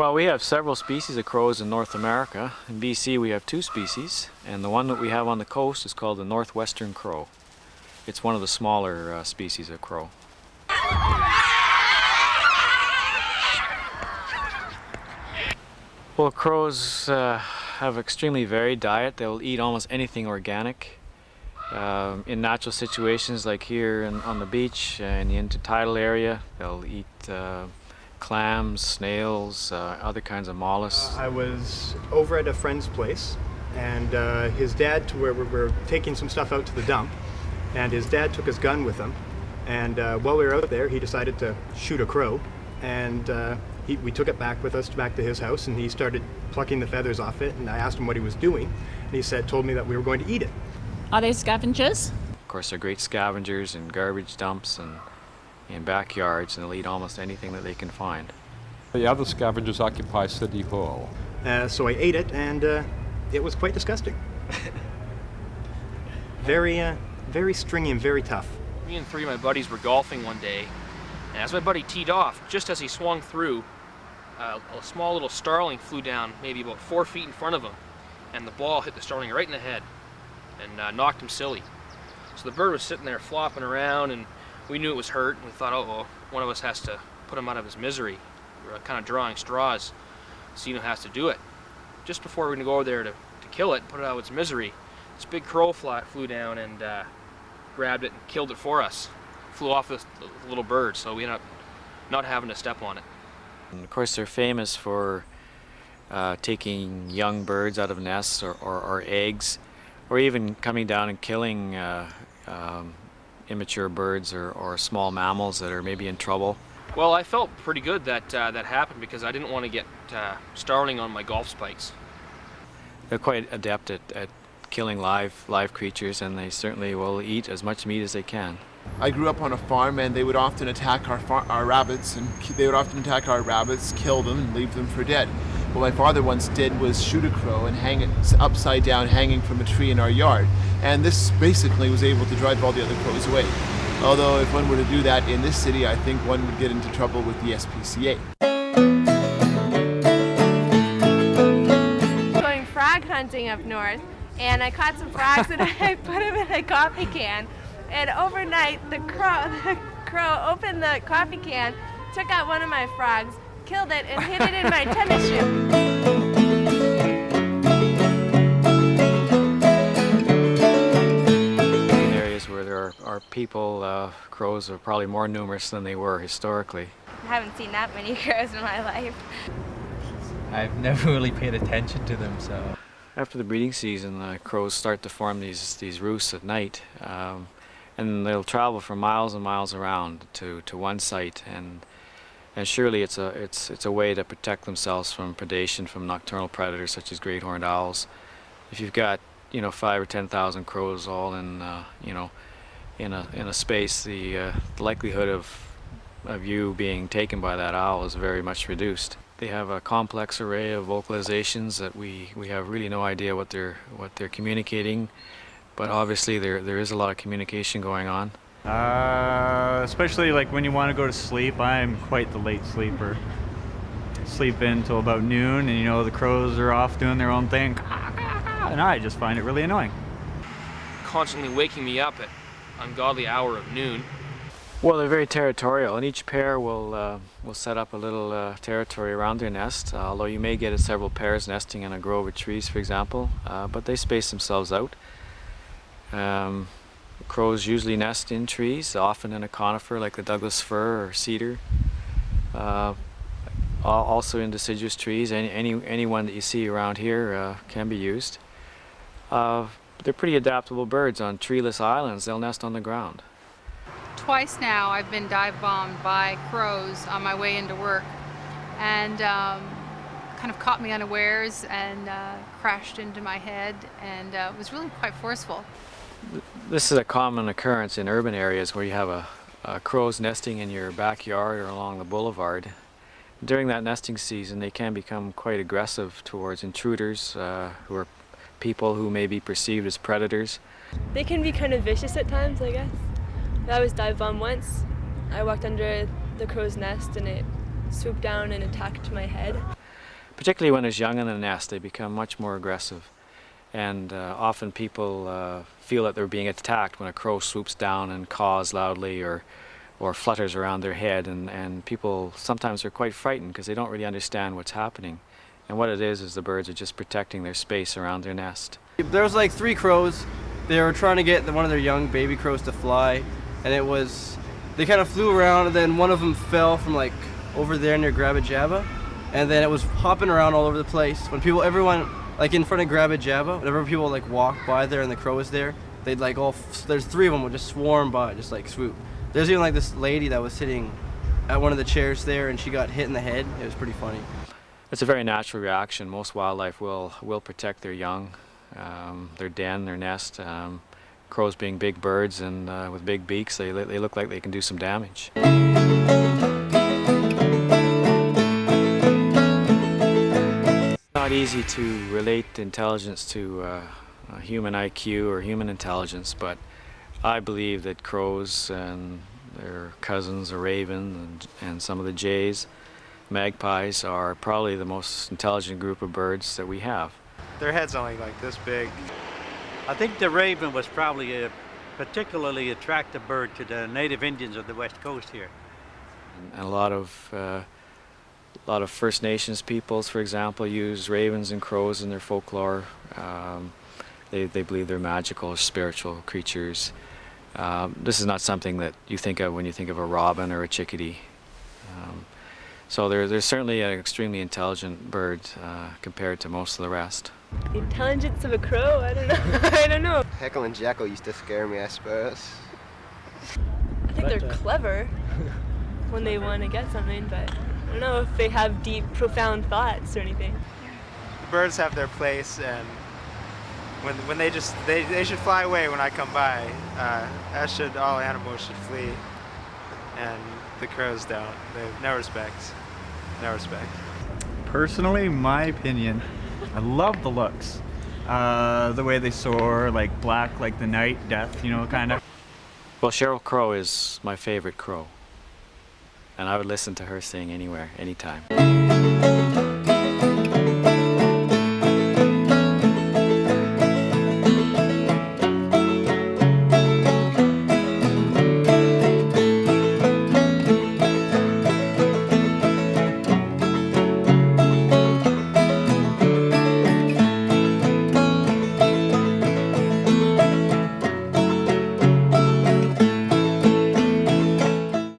Well, we have several species of crows in North America. In BC we have 2 species, and the one that we have on the coast is called the northwestern crow. It's one of the smaller species of crow. Well, crows have extremely varied diet. They'll eat almost anything organic. In natural situations like here on the beach in the intertidal area, they'll eat clams, snails, other kinds of mollusks. I was over at a friend's place, and his dad, to where we were taking some stuff out to the dump, and his dad took his gun with him, and while we were out there he decided to shoot a crow, and we took it back with us back to his house, and he started plucking the feathers off it, and I asked him what he was doing, and he told me that we were going to eat it. Are they scavengers? Of course, they're great scavengers in garbage dumps and in backyards, and they'll eat almost anything that they can find. The other scavengers occupy City Hall. So I ate it, and it was quite disgusting. Very stringy and very tough. Me and 3 of my buddies were golfing one day, and as my buddy teed off, just as he swung through, a small little starling flew down maybe about 4 feet in front of him, and the ball hit the starling right in the head and knocked him silly. So the bird was sitting there flopping around, and we knew it was hurt, and we thought, oh, well, one of us has to put him out of his misery. We were kind of drawing straws. Sino has to do it. Just before we were going to go over there to kill it, put it out of its misery, this big crow flew down and grabbed it and killed it for us. Flew off this little bird, so we ended up not having to step on it. And of course, they're famous for taking young birds out of nests or eggs, or even coming down and killing immature birds or small mammals that are maybe in trouble. Well, I felt pretty good that that happened because I didn't want to get starling on my golf spikes. They're quite adept at killing live creatures, and they certainly will eat as much meat as they can. I grew up on a farm, and they would often attack our rabbits, kill them, and leave them for dead. What my father once did was shoot a crow and hang it upside down, hanging from a tree in our yard. And this basically was able to drive all the other crows away. Although if one were to do that in this city, I think one would get into trouble with the SPCA. Going frog hunting up north, and I caught some frogs and I put them in a coffee can. And overnight, the crow opened the coffee can, took out one of my frogs, killed it, and hid it in my tennis shoe. Where there are people, crows are probably more numerous than they were historically. I haven't seen that many crows in my life. I've never really paid attention to them, so. After the breeding season, crows start to form these roosts at night, and they'll travel for miles and miles around to one site, and surely it's a way to protect themselves from predation from nocturnal predators such as great horned owls. If you've got 5,000 or 10,000 crows all in in a space, the likelihood of you being taken by that owl is very much reduced. They have a complex array of vocalizations that we have really no idea what they're communicating, but obviously there is a lot of communication going on. Especially like when you want to go to sleep. I'm quite the late sleeper. Sleep in till about noon, and the crows are off doing their own thing. And I just find it really annoying. Constantly waking me up at ungodly hour of noon. Well, they're very territorial, and each pair will set up a little territory around their nest, although you may get several pairs nesting in a grove of trees, for example, but they space themselves out. Crows usually nest in trees, often in a conifer like the Douglas fir or cedar. Also in deciduous trees. Any one that you see around here can be used. They're pretty adaptable birds. On treeless islands, they'll nest on the ground. Twice now I've been dive bombed by crows on my way into work, and kind of caught me unawares and crashed into my head, and it was really quite forceful. This is a common occurrence in urban areas where you have a crows nesting in your backyard or along the boulevard. During that nesting season, they can become quite aggressive towards intruders who are people who may be perceived as predators. They can be kind of vicious at times, I guess. I was dive bombed once. I walked under the crow's nest and it swooped down and attacked my head. particularly when it's young in the nest, they become much more aggressive. And often people feel that they're being attacked when a crow swoops down and caws loudly or flutters around their head, and people sometimes are quite frightened because they don't really understand what's happening. And what it is the birds are just protecting their space around their nest. There was like 3 crows. They were trying to get one of their young baby crows to fly, and they kind of flew around, and then one of them fell from like over there near Grabba Java, and then it was hopping around all over the place. When everyone like in front of Grabba Java, whenever people like walk by there and the crow was there, they'd like there's 3 of them would just swarm by, just like swoop. There's even like this lady that was sitting at one of the chairs there, and she got hit in the head. It was pretty funny. It's a very natural reaction. Most wildlife will protect their young, their den, their nest. Crows being big birds and with big beaks, they look like they can do some damage. It's not easy to relate intelligence to human IQ or human intelligence, but I believe that crows and their cousins, the raven and some of the jays, magpies, are probably the most intelligent group of birds that we have. Their head's only like this big. I think the raven was probably a particularly attractive bird to the native Indians of the West Coast here. And a lot of First Nations peoples, for example, use ravens and crows in their folklore. They believe they're magical or spiritual creatures. This is not something that you think of when you think of a robin or a chickadee. So they're certainly an extremely intelligent bird compared to most of the rest. The intelligence of a crow? I don't know. I don't know. Heckle and Jekyll used to scare me, I suppose. I think they're clever when they want to get something, but I don't know if they have deep, profound thoughts or anything. The birds have their place, and when they should fly away when I come by. As should all animals should flee, and the crows don't. They have no respect. No respect. Personally, my opinion, I love the looks. The way they soar, like black, like the night, death, kind of. Well, Sheryl Crow is my favorite crow, and I would listen to her sing anywhere, anytime.